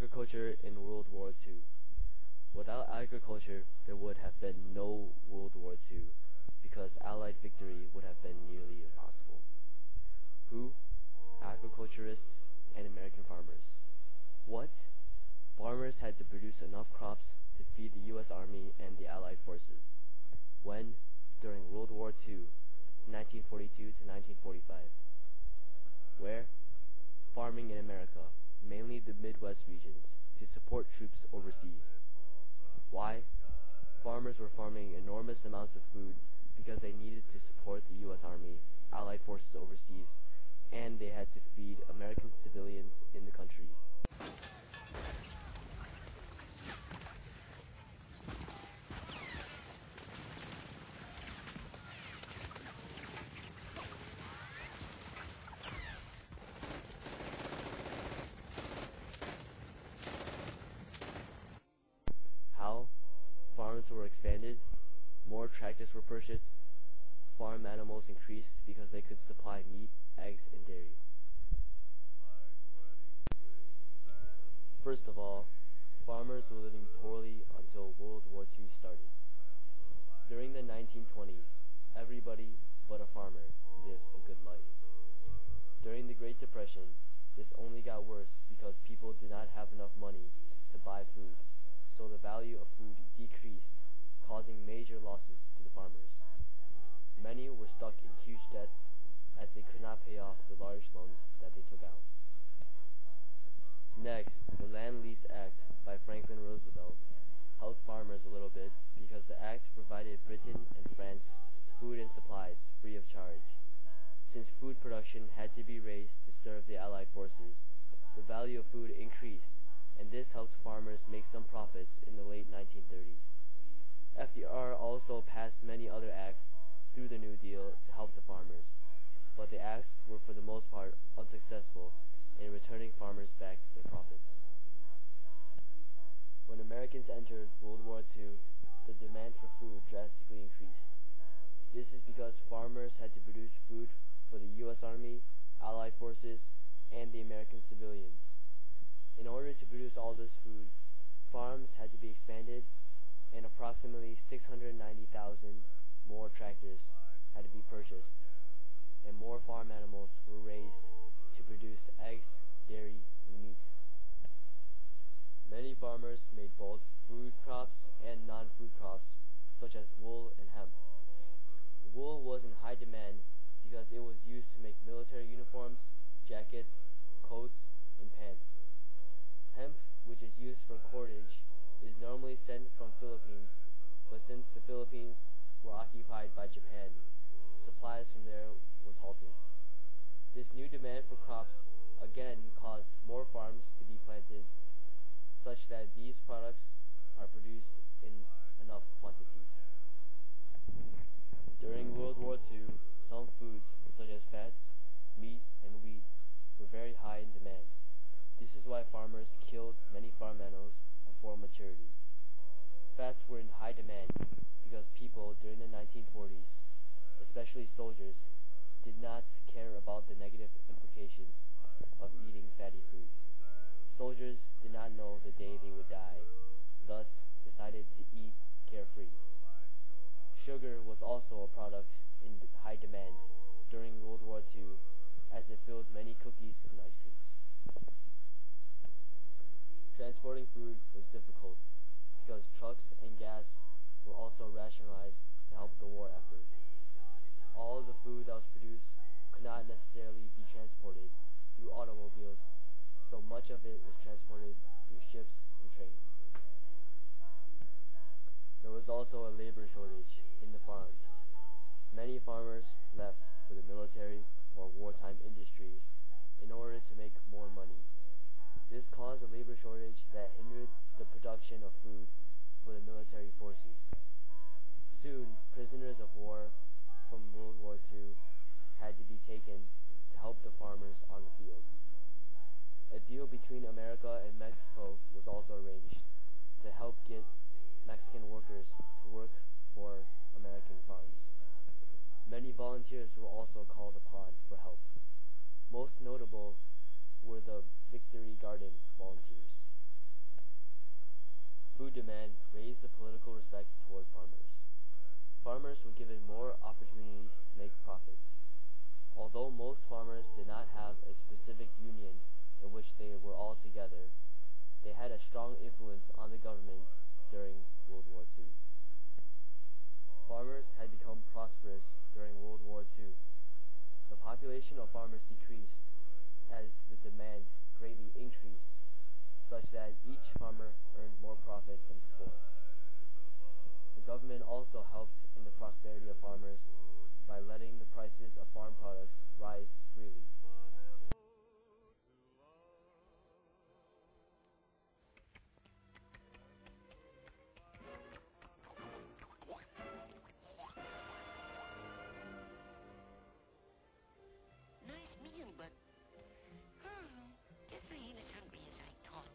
Agriculture in World War II. Without agriculture, there would have been no World War II, because Allied victory would have been nearly impossible. Who? Agriculturists and American farmers. What? Farmers had to produce enough crops to feed the U.S. Army and the Allied forces. When? During World War II, 1942 to 1945. Where? Farming in America, mainly the Midwest regions, to support troops overseas. Why? Farmers were farming enormous amounts of food because they needed to support the U.S. Army, Allied forces overseas, and they had to feed American civilians in the country. How? Farms were expanded, more tractors were purchased, farm animals increased because they could supply meat, eggs, and dairy. First of all, farmers were living poorly until World War II started. During the 1920s, everybody but a farmer lived a good life. During the Great Depression, this only got worse because people did not have enough money to buy food, so the value of food decreased, causing major losses to the farmers. Many were stuck in huge debts as they could not pay off the large loans that they took out. Next, the Land Lease Act by Franklin Roosevelt helped farmers a little bit because the act provided Britain and France food and supplies free of charge. Since food production had to be raised to serve the Allied forces, the value of food increased, and this helped farmers make some profits in the late 1930s. FDR also passed many other acts through the New Deal to help the farmers, but the acts were for the most part unsuccessful in returning farmers back their profits. When Americans entered World War II, the demand for food drastically increased. This is because farmers had to produce food for the U.S. Army, Allied forces, and the American civilians. In order to produce all this food, farms had to be expanded, and approximately 690,000 more tractors had to be purchased, and more farm animals were raised to produce eggs, dairy, and meats. Many farmers made both food crops and non-food crops, such as wool and hemp. Wool was in high demand because it was used to make military uniforms, jackets, coats, and pants. Hemp, which is used for cordage, is normally sent from Philippines, but since the Philippines were occupied by Japan, supplies from there was halted. This new demand for crops again caused more farms to be planted, such that these products are produced in enough quantities. During World War II, some foods, such as fats, meat, and wheat, were very high in demand. This is why farmers killed many farm animals before maturity. Fats were in high demand because people during the 1940s, especially soldiers, did not care about the negative implications of eating fatty foods. Soldiers did not know the day they would die, thus decided to eat carefree. Sugar was also a product in high demand during World War II, as it filled many cookies and ice creams. Transporting food was difficult because trucks and gas were also rationalized to help the war effort. All of the food that was produced could not necessarily be transported through automobiles, so much of it was transported through ships and trains. There was also a labor shortage in the farms. Many farmers left for the military or wartime industries in order to make more money. This caused a labor shortage that hindered the production of food for the military forces. Soon, prisoners of war from World War II had to be taken to help the farmers on the fields. A deal between America and Mexico was also arranged to help get Mexican workers to work for American farms. Many volunteers were also called upon for help. Most notable were the Victory Garden volunteers. Food demand raised the political respect toward farmers. Farmers were given more opportunities to make profits. Although most farmers did not have a specific union in which they were all together, they had a strong influence on the government during World War II. Farmers had become prosperous during World War II. The population of farmers decreased as the demand greatly increased, such that each farmer earned more profit than before. The government also helped in the prosperity of farmers by letting the prices of farm products rise freely. Nice meal, but guess I ain't as hungry as I thought.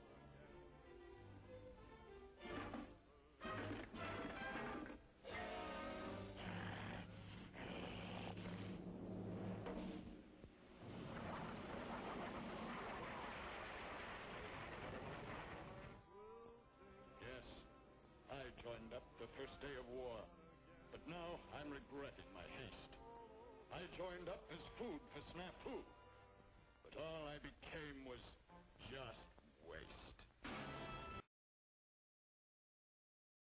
Yes, I joined up the first day of war, but now I'm regretting my haste. I joined up as food for snafu, but all I became was just